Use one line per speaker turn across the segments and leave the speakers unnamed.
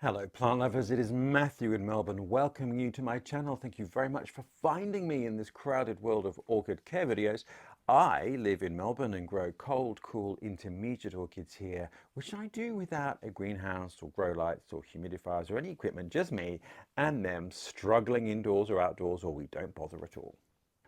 Hello plant lovers, it is Matthew in Melbourne welcoming you to my channel. Thank you very much for finding me in this crowded world of orchid care videos. I live in Melbourne and grow cold, cool, intermediate orchids here, which I do without a greenhouse or grow lights or humidifiers or any equipment, just me and them struggling indoors or outdoors, or we don't bother at all.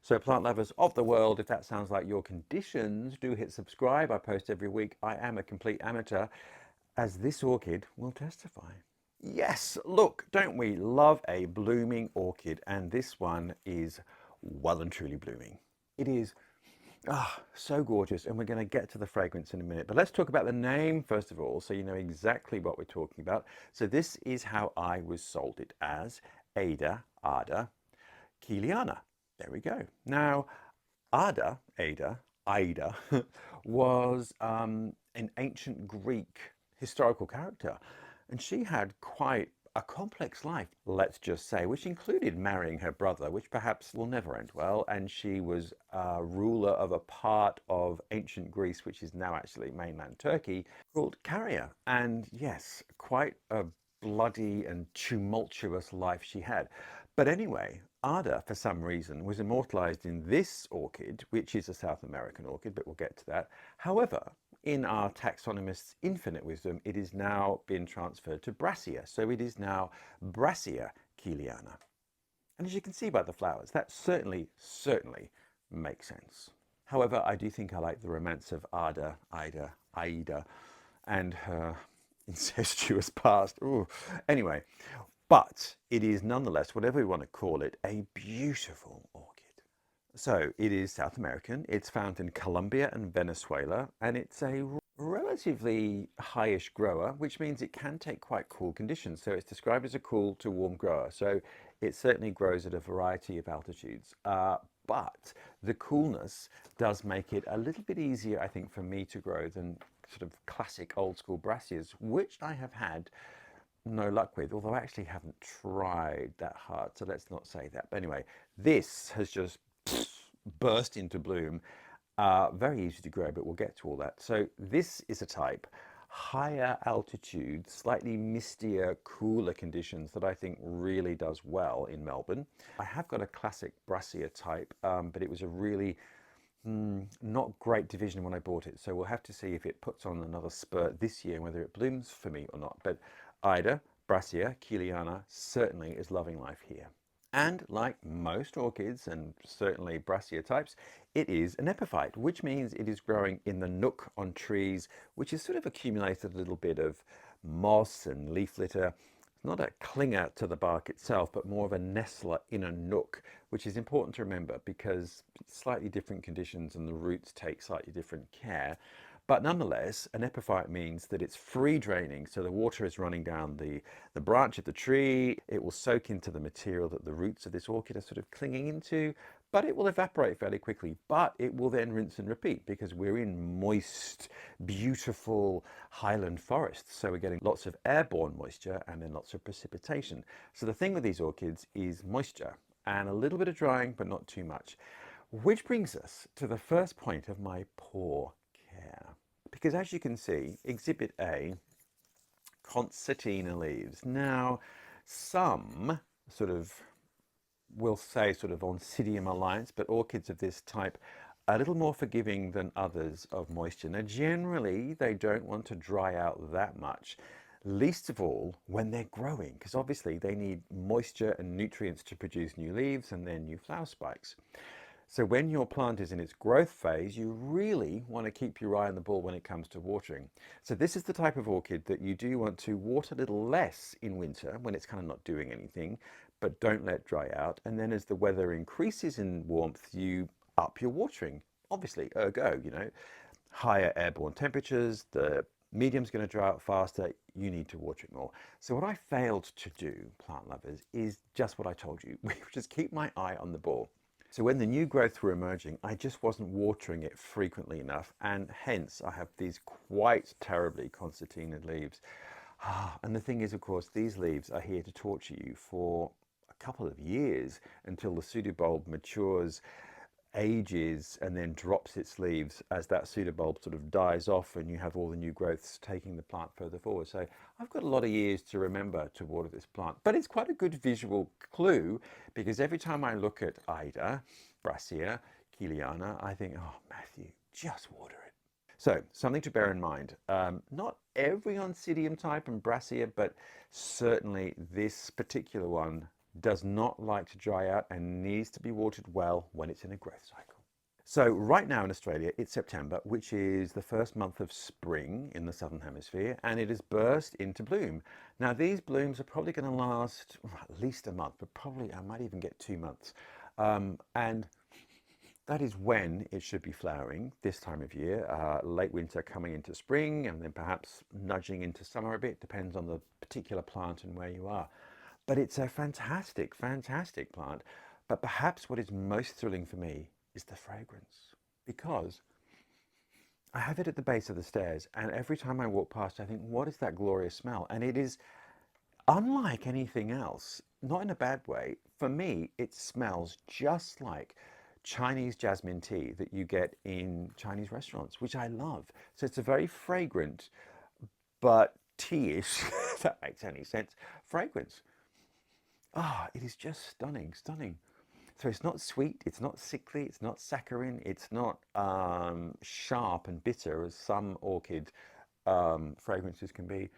So plant lovers of the world, if that sounds like your conditions, do hit subscribe. I post every week. I am a complete amateur, as this orchid will testify. Yes, look, don't we love a blooming orchid? And this one is well and truly blooming. It is so gorgeous, and we're going to get to the fragrance in a minute. But let's talk about the name first of all, so you know exactly what we're talking about. So this is how I was sold it, as Ada keiliana. There we go. Now, Ida, was an ancient Greek historical character, and she had quite a complex life, let's just say, which included marrying her brother, which perhaps will never end well. And she was ruler of a part of ancient Greece, which is now actually mainland Turkey, called Caria. And yes, quite a bloody and tumultuous life she had. But anyway, Ada, for some reason, was immortalized in this orchid, which is a South American orchid, but we'll get to that. However, in our taxonomist's infinite wisdom, it is now been transferred to Brassia. So it is now Brassia keiliana. And as you can see by the flowers, that certainly makes sense. However, I do think I like the romance of Aida, and her incestuous past. Ooh. Anyway, but it is nonetheless, whatever we want to call it, a beautiful orchid. So it is South American. It's found in Colombia and Venezuela, and it's a relatively highish grower, which means it can take quite cool conditions. So it's described as a cool to warm grower. So it certainly grows at a variety of altitudes. But the coolness does make it a little bit easier, I think, for me to grow than sort of classic old school brassias, which I have had no luck with, although I actually haven't tried that hard, so let's not say that. But anyway, this has just burst into bloom. Very easy to grow, but we'll get to all that. So this is a type, higher altitude, slightly mistier, cooler conditions that I think really does well in Melbourne. I have got a classic Brassia type, but it was a really not great division when I bought it. So we'll have to see if it puts on another spurt this year, whether it blooms for me or not. But Ida, Brassia, keiliana certainly is loving life here. And like most orchids, and certainly Brassia types, it is an epiphyte, which means it is growing in the nook on trees, which has sort of accumulated a little bit of moss and leaf litter. It's not a clinger to the bark itself, but more of a nestler in a nook, which is important to remember because slightly different conditions and the roots take slightly different care. But nonetheless, an epiphyte means that it's free draining, so the water is running down the branch of the tree. It will soak into the material that the roots of this orchid are sort of clinging into, but it will evaporate fairly quickly. But it will then rinse and repeat because we're in moist, beautiful highland forests. So we're getting lots of airborne moisture and then lots of precipitation. So the thing with these orchids is moisture and a little bit of drying, but not too much. Which brings us to the first point of my poor care. Because as you can see, Exhibit A, concertina leaves. Now, some sort of, we'll say sort of Oncidium alliance, but orchids of this type are a little more forgiving than others of moisture. Now, generally, they don't want to dry out that much, least of all when they're growing, because obviously they need moisture and nutrients to produce new leaves and then new flower spikes. So when your plant is in its growth phase, you really want to keep your eye on the ball when it comes to watering. So this is the type of orchid that you do want to water a little less in winter when it's kind of not doing anything, but don't let it dry out. And then as the weather increases in warmth, you up your watering. Obviously, ergo, you know, higher airborne temperatures, the medium's going to dry out faster, you need to water it more. So what I failed to do, plant lovers, is just what I told you, which is keep my eye on the ball. So when the new growth were emerging, I just wasn't watering it frequently enough, and hence I have these quite terribly concertinaed leaves. And the thing is, of course, these leaves are here to torture you for a couple of years until the pseudobulb matures ages and then drops its leaves as that pseudobulb sort of dies off and you have all the new growths taking the plant further forward. So I've got a lot of years to remember to water this plant, but it's quite a good visual clue because every time I look at Ida, Brassia, keiliana, I think, oh, Matthew, just water it. So something to bear in mind, not every Oncidium type and Brassia, but certainly this particular one does not like to dry out and needs to be watered well when it's in a growth cycle. So right now in Australia, it's September, which is the first month of spring in the Southern Hemisphere, and it has burst into bloom. Now these blooms are probably going to last at least a month, but probably I might even get 2 months. And that is when it should be flowering this time of year, late winter coming into spring, and then perhaps nudging into summer a bit, depends on the particular plant and where you are. But it's a fantastic, fantastic plant. But perhaps what is most thrilling for me is the fragrance, because I have it at the base of the stairs, and every time I walk past, I think, what is that glorious smell? And it is unlike anything else, not in a bad way. For me, it smells just like Chinese jasmine tea that you get in Chinese restaurants, which I love. So it's a very fragrant, but tea-ish, if that makes any sense, fragrance. Ah, it is just stunning, stunning. So it's not sweet, it's not sickly, it's not saccharine, it's not sharp and bitter as some orchid fragrances can be.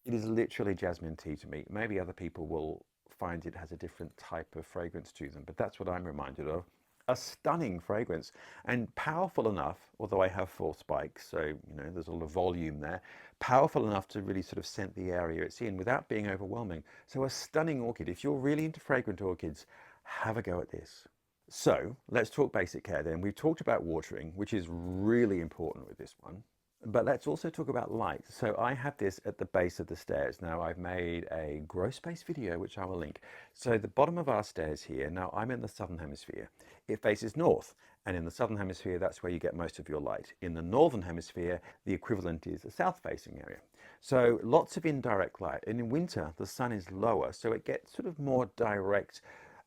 It is literally jasmine tea to me. Maybe other people will find it has a different type of fragrance to them, but that's what I'm reminded of. A stunning fragrance and powerful enough, although I have 4 spikes, so you know there's a lot of volume there, powerful enough to really sort of scent the area it's in without being overwhelming. So a stunning orchid. If you're really into fragrant orchids, have a go at this. So let's talk basic care then. We've talked about watering, which is really important with this one. But let's also talk about light. So I have this at the base of the stairs. Now I've made a grow space video, which I will link. So the bottom of our stairs here, now I'm in the Southern Hemisphere. It faces north, and in the Southern Hemisphere, that's where you get most of your light. In the Northern Hemisphere, the equivalent is a south facing area. So lots of indirect light. And in winter, the sun is lower, so it gets sort of more direct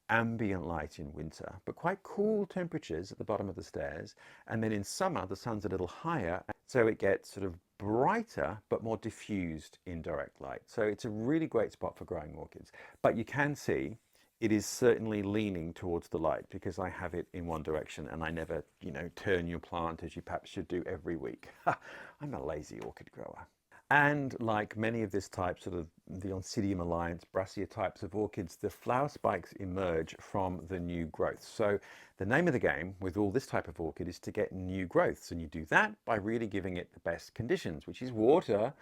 ambient light in winter, but quite cool temperatures at the bottom of the stairs. And then in summer, the sun's a little higher, so it gets sort of brighter, but more diffused indirect light. So it's a really great spot for growing orchids. But you can see it is certainly leaning towards the light because I have it in one direction and I never, you know, turn your plant as you perhaps should do every week. I'm a lazy orchid grower. And like many of this type, sort of the Oncidium alliance, Brassia types of orchids, the flower spikes emerge from the new growth. So the name of the game with all this type of orchid is to get new growths. And you do that by really giving it the best conditions, which is water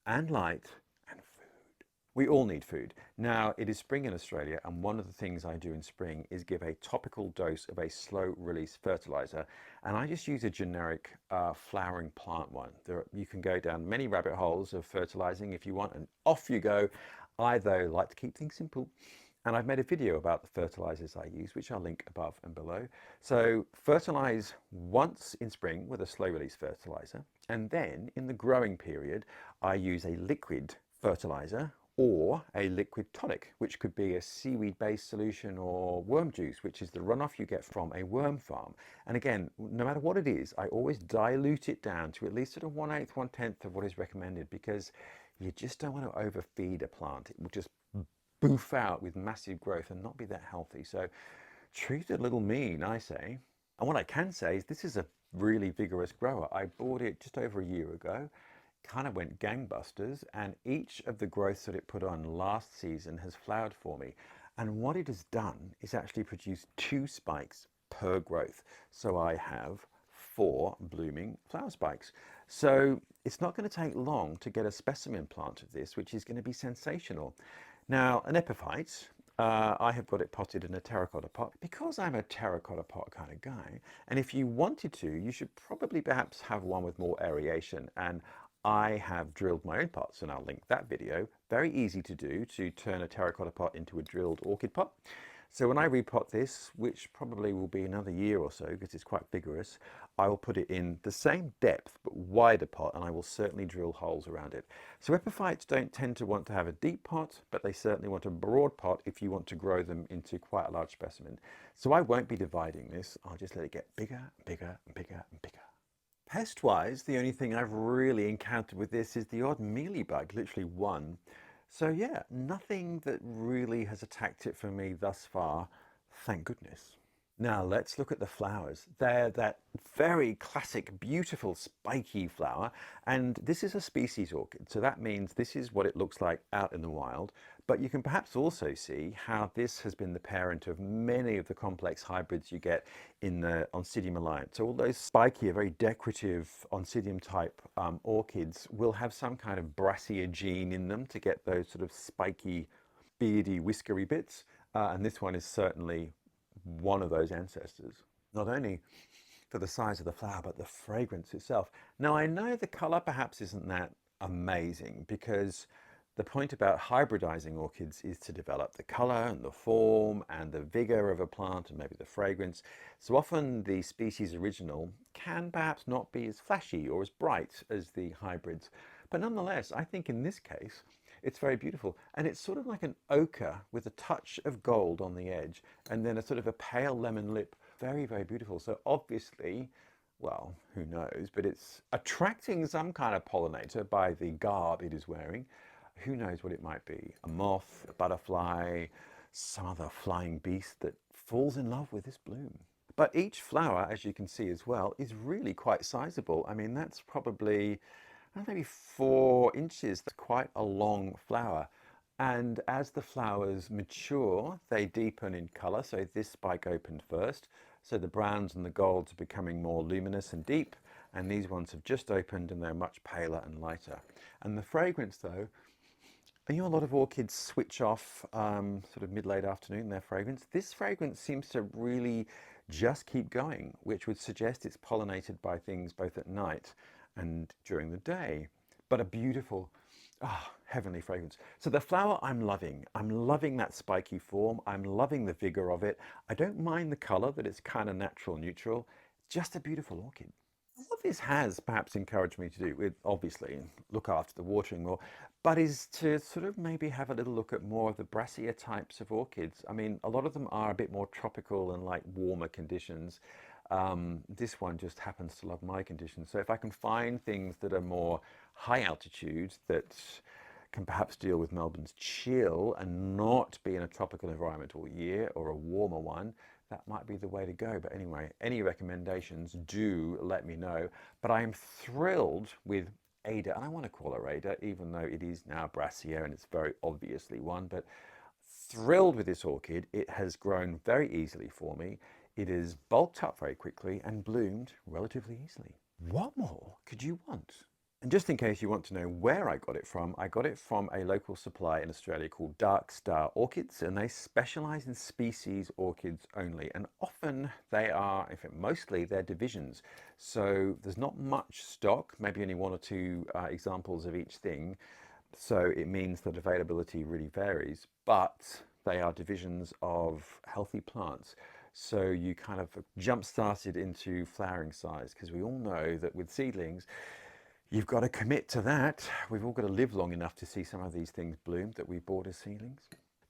and light and food. We all need food. Now, it is spring in Australia, and one of the things I do in spring is give a topical dose of a slow release fertilizer. And I just use a generic flowering plant one. You can go down many rabbit holes of fertilizing if you want, and off you go. I, though, like to keep things simple. And I've made a video about the fertilizers I use, which I'll link above and below. So fertilize once in spring with a slow release fertilizer. And then in the growing period, I use a liquid fertilizer or a liquid tonic, which could be a seaweed-based solution or worm juice, which is the runoff you get from a worm farm. And again, no matter what it is, I always dilute it down to at least sort of 1/8, 1/10 of what is recommended, because you just don't want to overfeed a plant. It will just boof out with massive growth and not be that healthy. So treat it a little mean, I say. And what I can say is this is a really vigorous grower. I bought it just over a year ago. Kind of went gangbusters, and each of the growths that it put on last season has flowered for me. And what it has done is actually produce 2 spikes per growth. So I have 4 blooming flower spikes. So it's not going to take long to get a specimen plant of this, which is going to be sensational. Now, an epiphyte, I have got it potted in a terracotta pot because I'm a terracotta pot kind of guy. And if you wanted to, you should probably perhaps have one with more aeration. And I have drilled my own pots, and I'll link that video. Very easy to do, to turn a terracotta pot into a drilled orchid pot. So when I repot this, which probably will be another year or so because it's quite vigorous, I will put it in the same depth but wider pot, and I will certainly drill holes around it. So epiphytes don't tend to want to have a deep pot, but they certainly want a broad pot if you want to grow them into quite a large specimen. So I won't be dividing this. I'll just let it get bigger and bigger and bigger and bigger. Pest-wise, the only thing I've really encountered with this is the odd mealybug, literally one. So yeah, nothing that really has attacked it for me thus far, thank goodness. Now let's look at the flowers. They're that very classic, beautiful, spiky flower, and this is a species orchid, so that means this is what it looks like out in the wild. But you can perhaps also see how this has been the parent of many of the complex hybrids you get in the Oncidium alliance. So all those spiky, very decorative Oncidium type orchids will have some kind of Brassia gene in them to get those sort of spiky, beardy, whiskery bits. And this one is certainly one of those ancestors, not only for the size of the flower, but the fragrance itself. Now, I know the color perhaps isn't that amazing because the point about hybridizing orchids is to develop the color and the form and the vigor of a plant and maybe the fragrance. So often the species original can perhaps not be as flashy or as bright as the hybrids. But nonetheless, I think in this case, it's very beautiful. And it's sort of like an ochre with a touch of gold on the edge and then a sort of a pale lemon lip. Very, very beautiful. So obviously, well, who knows, but it's attracting some kind of pollinator by the garb it is wearing. Who knows what it might be? A moth, a butterfly, some other flying beast that falls in love with this bloom. But each flower, as you can see as well, is really quite sizable. I mean, that's probably maybe 4 inches. That's quite a long flower. And as the flowers mature, they deepen in color. So this spike opened first. So the browns and the golds are becoming more luminous and deep. And these ones have just opened and they're much paler and lighter. And the fragrance though, and a lot of orchids switch off sort of mid-late afternoon, their fragrance. This fragrance seems to really just keep going, which would suggest it's pollinated by things both at night and during the day. But a beautiful, heavenly fragrance. So the flower I'm loving. I'm loving that spiky form. I'm loving the vigor of it. I don't mind the color, that it's kind of natural neutral. It's just a beautiful orchid. What this has perhaps encouraged me to do, with obviously look after the watering more, but is to sort of maybe have a little look at more of the Brassia types of orchids. I mean, a lot of them are a bit more tropical and like warmer conditions. This one just happens to love my conditions. So if I can find things that are more high altitude, that can perhaps deal with Melbourne's chill and not be in a tropical environment all year or a warmer one, that might be the way to go. But anyway, any recommendations, do let me know. But I am thrilled with Ada, and I want to call her Ada, even though it is now Brassia and it's very obviously one, but thrilled with this orchid. It has grown very easily for me. It is bulked up very quickly and bloomed relatively easily. What more could you want? And just in case you want to know where I got it from a local supplier in Australia called Dark Star Orchids, and they specialize in species orchids only. And often they are, in fact, mostly they're divisions. So there's not much stock, maybe only 1 or 2 examples of each thing. So it means that availability really varies, but they are divisions of healthy plants. So you kind of jump started into flowering size, because we all know that with seedlings, you've got to commit to that. We've all got to live long enough to see some of these things bloom that we bought as seedlings.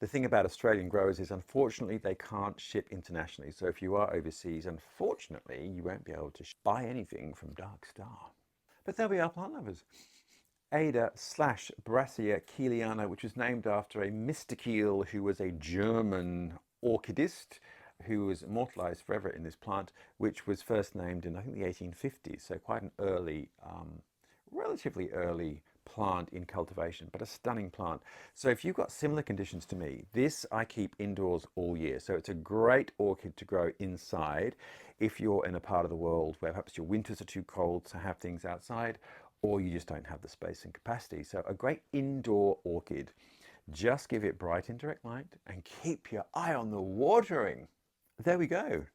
The thing about Australian growers is, unfortunately, they can't ship internationally. So if you are overseas, unfortunately, you won't be able to buy anything from Dark Star. But there we are, plant lovers. Ada slash Brassia keiliana, which was named after a Mr. Keil, who was a German orchidist who was immortalized forever in this plant, which was first named in, I think, the 1850s. So quite an early, relatively early plant in cultivation, but a stunning plant. So if you've got similar conditions to me, this I keep indoors all year. So it's a great orchid to grow inside if you're in a part of the world where perhaps your winters are too cold to have things outside, or you just don't have the space and capacity. So a great indoor orchid. Just give it bright indirect light and keep your eye on the watering. There we go.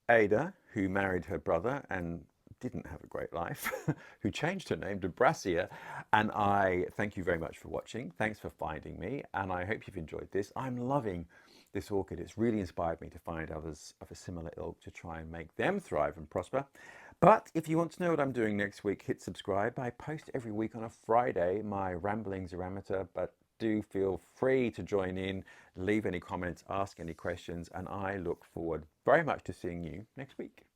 Ada, who married her brother and didn't have a great life, who changed her name to Brassia. And I thank you very much for watching. Thanks for finding me. And I hope you've enjoyed this. I'm loving this orchid. It's really inspired me to find others of a similar ilk to try and make them thrive and prosper. But if you want to know what I'm doing next week, hit subscribe. I post every week on a Friday, my ramblings are amateur, but do feel free to join in, leave any comments, ask any questions, and I look forward very much to seeing you next week.